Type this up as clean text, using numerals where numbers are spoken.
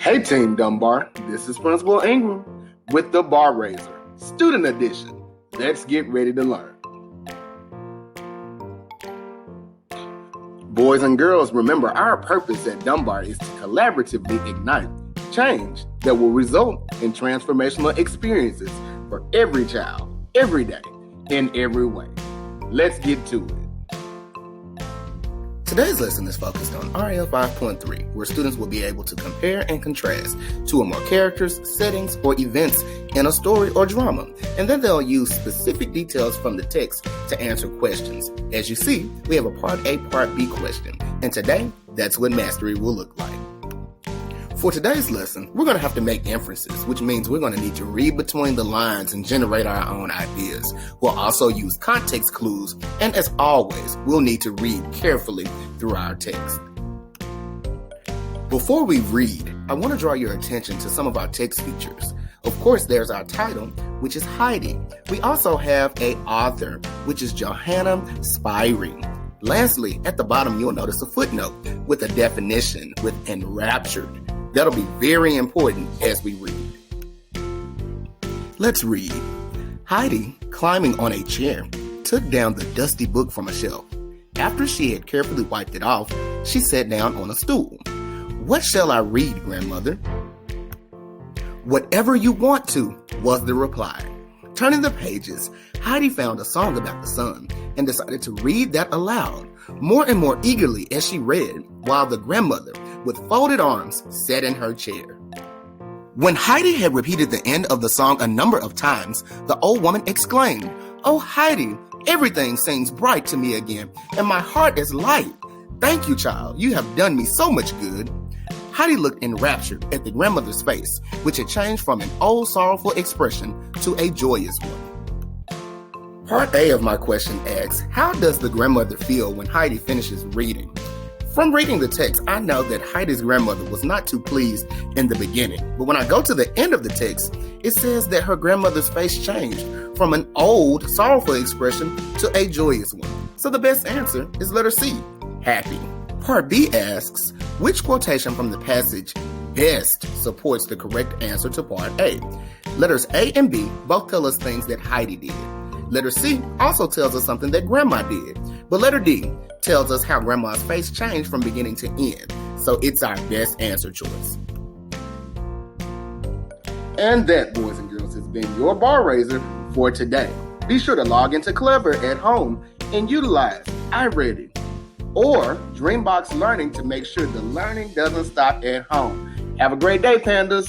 Hey Team Dunbar, this is Principal Ingram with the Bar Raiser, Student Edition. Let's get ready to learn. Boys and girls, remember our purpose at Dunbar is to collaboratively ignite change that will result in transformational experiences for every child, every day, in every way. Let's get to it. Today's lesson is focused on RL 5.3, where students will be able to compare and contrast two or more characters, settings, or events in a story or drama, and then they'll use specific details from the text to answer questions. As you see, we have a Part A, Part B question, and today, that's what mastery will look like. For today's lesson, we're going to have to make inferences, which means we're going to need to read between the lines and generate our own ideas. We'll also use context clues, and as always, we'll need to read carefully through our text. Before we read, I want to draw your attention to some of our text features. Of course, there's our title, which is Heidi. We also have an author, which is Johanna Spyri. Lastly, at the bottom, you'll notice a footnote with a definition with enraptured. That'll be very important as we read. Let's read. Heidi, climbing on a chair, took down the dusty book from a shelf. After she had carefully wiped it off, she sat down on a stool. "What shall I read, grandmother?" "Whatever you want to," was the reply. Turning the pages, Heidi found a song about the sun and decided to read that aloud, more and more eagerly as she read, while the grandmother, with folded arms, sat in her chair. When Heidi had repeated the end of the song a number of times, the old woman exclaimed, "Oh, Heidi, everything seems bright to me again, and my heart is light. Thank you, child. You have done me so much good." Heidi looked enraptured at the grandmother's face, which had changed from an old sorrowful expression to a joyous one. Part A of my question asks, how does the grandmother feel when Heidi finishes reading? From reading the text, I know that Heidi's grandmother was not too pleased in the beginning, but when I go to the end of the text, it says that her grandmother's face changed from an old, sorrowful expression to a joyous one. So the best answer is letter C, happy. Part B asks, which quotation from the passage best supports the correct answer to Part A? Letters A and B both tell us things that Heidi did. Letter C also tells us something that Grandma did, but letter D tells us how Grandma's face changed from beginning to end, so it's our best answer choice. And that, boys and girls, has been your Bar Raiser for today. Be sure to log into Clever at home and utilize iReady or Dreambox Learning to make sure the learning doesn't stop at home. Have a great day, Pandas!